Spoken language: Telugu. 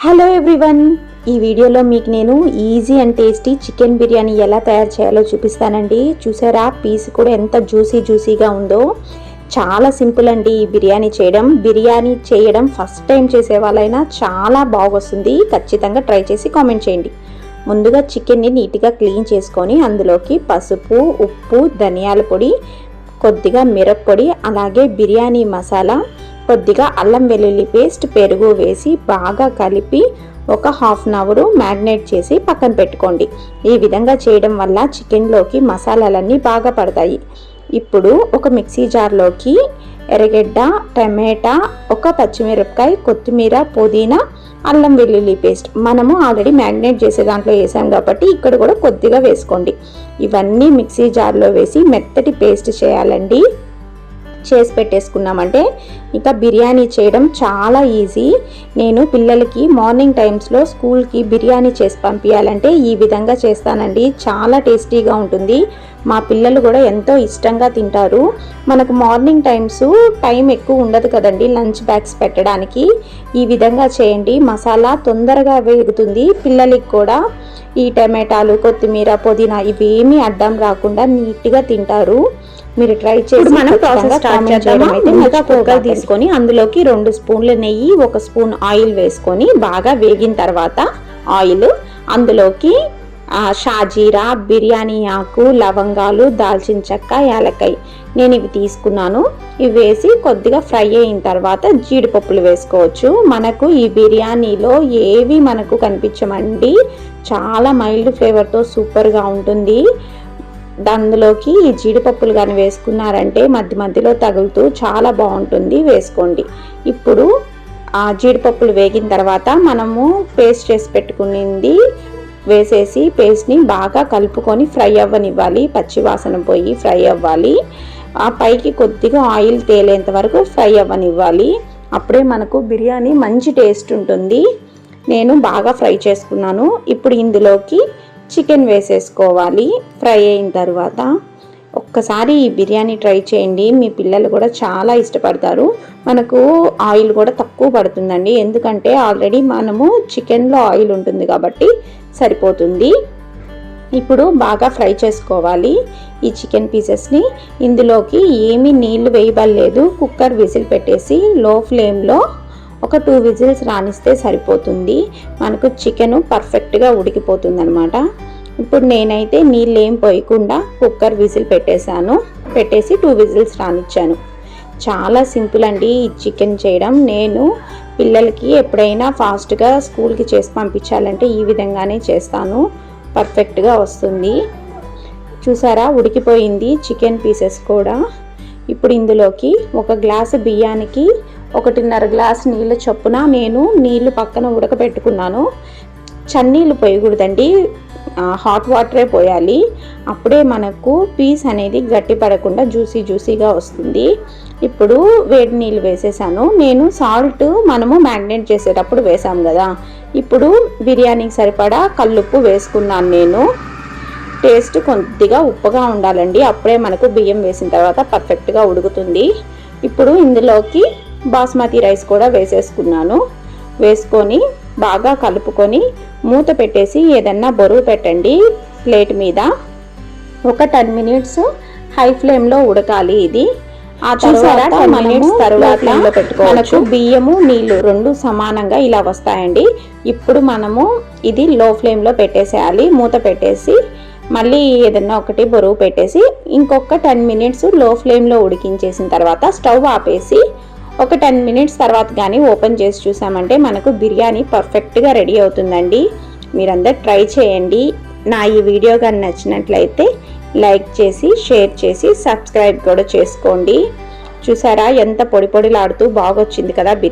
హలో ఎవ్రీవన్, ఈ వీడియోలో మీకు నేను easy and tasty chicken biryani ఎలా తయారు చేయాలో చూపిస్తానండి. చూసారా, పీస్ కూడా ఎంత జ్యూసీగా ఉందో. చాలా సింపుల్ అండి ఈ బిర్యానీ చేయడం ఫస్ట్ టైం చేసే వాళ్ళైనా చాలా బాగొస్తుంది. ఖచ్చితంగా ట్రై చేసి కామెంట్ చేయండి. ముందుగా చికెన్ని నీట్గా క్లీన్ చేసుకొని అందులోకి పసుపు, ఉప్పు, ధనియాల పొడి, కొద్దిగా మిరప్పొడి, అలాగే బిర్యానీ మసాలా, కొద్దిగా అల్లం వెల్లుల్లి పేస్ట్, పెరుగు వేసి బాగా కలిపి ఒక హాఫ్ అన్ అవర్ మ్యారినేట్ చేసి పక్కన పెట్టుకోండి. ఈ విధంగా చేయడం వల్ల చికెన్లోకి మసాలాలన్నీ బాగా పడతాయి. ఇప్పుడు ఒక మిక్సీ జార్లోకి ఎర్రగడ్డ, టమాటా, ఒక పచ్చిమిరపకాయ, కొత్తిమీర, పుదీనా, అల్లం వెల్లుల్లి పేస్ట్ మనము ఆల్రెడీ మ్యారినేట్ చేసే దాంట్లో వేసాం కాబట్టి ఇక్కడ కూడా కొద్దిగా వేసుకోండి. ఇవన్నీ మిక్సీ జార్లో వేసి మెత్తటి పేస్ట్ చేయాలండి. చేసి పెట్టేసుకున్నామంటే ఇంకా బిర్యానీ చేయడం చాలా ఈజీ. నేను పిల్లలకి మార్నింగ్ టైమ్స్లో స్కూల్కి బిర్యానీ చేసి పంపించాలంటే ఈ విధంగా చేస్తానండి. చాలా టేస్టీగా ఉంటుంది. మా పిల్లలు కూడా ఎంతో ఇష్టంగా తింటారు. మనకు మార్నింగ్ టైం ఎక్కువ ఉండదు కదండి లంచ్ బ్యాగ్స్ పెట్టడానికి. ఈ విధంగా చేయండి, మసాలా తొందరగా వేగుతుంది. పిల్లలకి కూడా ఈ టమాటాలు, కొత్తిమీర, పుదీనా ఇవేమీ అడ్డం రాకుండా నీట్గా తింటారు. మీరు ట్రై చేసి మనం ప్రాసెస్ స్టార్ట్ చేద్దాం. అయితే కుక్కర్ తీసుకొని అందులోకి 2 స్పూన్ల నెయ్యి, 1 స్పూన్ ఆయిల్ వేసుకొని బాగా వేగిన తర్వాత అందులోకి షాజీరా, బిర్యానీ ఆకు, లవంగాలు, దాల్చిన చెక్క, యాలక్కాయ నేను ఇవి తీసుకున్నాను. ఇవి వేసి కొద్దిగా ఫ్రై అయిన తర్వాత జీడిపప్పులు వేసుకోవచ్చు. మనకు ఈ బిర్యానీలో ఏవి మనకు కనిపించమండి. చాలా మైల్డ్ ఫ్లేవర్తో సూపర్గా ఉంటుంది. అందులోకి ఈ జీడిపప్పులు కానీ వేసుకున్నారంటే మధ్యలో తగులుతూ చాలా బాగుంటుంది. వేసుకోండి. ఇప్పుడు ఆ జీడిపప్పులు వేగిన తర్వాత మనము పేస్ట్ చేసి పెట్టుకునింది వేసేసి పేస్ట్ని బాగా కలుపుకొని ఫ్రై అవ్వనివ్వాలి. పచ్చివాసన పోయి ఫ్రై అవ్వాలి. ఆ పైకి కొద్దిగా ఆయిల్ తేలేంత వరకు ఫ్రై అవ్వనివ్వాలి. అప్పుడే మనకు బిర్యానీ మంచి టేస్ట్ ఉంటుంది. నేను బాగా ఫ్రై చేసుకున్నాను. ఇప్పుడు ఇందులోకి చికెన్ వేసేసుకోవాలి. ఫ్రై అయిన తర్వాత ఒక్కసారి ఈ బిర్యానీ ట్రై చేయండి. మీ పిల్లలు కూడా చాలా ఇష్టపడతారు. మనకు ఆయిల్ కూడా తక్కువ పడుతుందండి, ఎందుకంటే ఆల్రెడీ మనము చికెన్లో ఆయిల్ ఉంటుంది కాబట్టి సరిపోతుంది. ఇప్పుడు బాగా ఫ్రై చేసుకోవాలి ఈ చికెన్ పీసెస్ని. ఇందులోకి ఏమీ నీళ్లు వేయబడలేదు. కుక్కర్ విజిల్ పెట్టేసి లో ఫ్లేమ్లో ఒక 2 విజిల్స్ రానిస్తే సరిపోతుంది. మనకు చికెను పర్ఫెక్ట్గా ఉడికిపోతుంది అనమాట. ఇప్పుడు నేనైతే నీళ్ళు ఏం పోయకుండా కుక్కర్ విజిల్ పెట్టేసి 2 విజిల్స్ రానిచ్చాను. చాలా సింపుల్ అండి ఈ చికెన్ చేయడం. నేను పిల్లలకి ఎప్పుడైనా ఫాస్ట్గా స్కూల్కి చేసి పంపించాలంటే ఈ విధంగానే చేస్తాను. పర్ఫెక్ట్గా వస్తుంది. చూసారా, ఉడికిపోయింది చికెన్ పీసెస్ కూడా. ఇప్పుడు ఇందులోకి 1 గ్లాసు బియ్యానికి 1.5 గ్లాసు నీళ్ళ చొప్పున నేను నీళ్లు పక్కన ఉడకబెట్టుకున్నాను. చన్నీళ్ళు పోయకూడదండి, హాట్ వాటరే పోయాలి. అప్పుడే మనకు పీస్ అనేది గట్టి పడకుండా జ్యూసీగా వస్తుంది. ఇప్పుడు వేడి నీళ్ళు వేసేసాను. నేను సాల్ట్ మనము మ్యారినేట్ చేసేటప్పుడు వేసాం కదా, ఇప్పుడు బిర్యానీకి సరిపడా కల్లుప్పు వేసుకున్నాను నేను. టేస్ట్ కొద్దిగా ఉప్పుగా ఉండాలండి, అప్పుడే మనకు బియ్యం వేసిన తర్వాత పర్ఫెక్ట్గా ఉడుకుతుంది. ఇప్పుడు ఇందులోకి బాస్మతి రైస్ కూడా వేసేసుకున్నాను. వేసుకొని బాగా కలుపుకొని మూత పెట్టేసి ఏదన్నా బరువు పెట్టండి ప్లేట్ మీద. ఒక 10 మినిట్స్ హై ఫ్లేమ్లో ఉడకాలి ఇది. ఆ తర్వాత 10 మినిట్స్ తర్వాత మనకు బియ్యము, నీళ్లు 2 సమానంగా ఇలా వస్తాయండి. ఇప్పుడు మనము ఇది లో ఫ్లేమ్లో పెట్టేసేయాలి. మూత పెట్టేసి మళ్ళీ ఏదన్నా ఒకటి బరువు పెట్టేసి ఇంకొక 10 మినిట్స్ లో ఫ్లేమ్లో ఉడికించేసిన తర్వాత స్టవ్ ఆపేసి ఒక 10 మినిట్స్ తర్వాత కానీ ఓపెన్ చేసి చూసామంటే మనకు బిర్యానీ పర్ఫెక్ట్గా రెడీ అవుతుందండి. మీరందరూ ట్రై చేయండి. నా ఈ వీడియో కానీ నచ్చినట్లయితే లైక్ చేసి, షేర్ చేసి, సబ్స్క్రైబ్ కూడా చేసుకోండి. చూసారా ఎంత పొడిలాడుతూ బాగొచ్చింది కదా బిర్యానీ.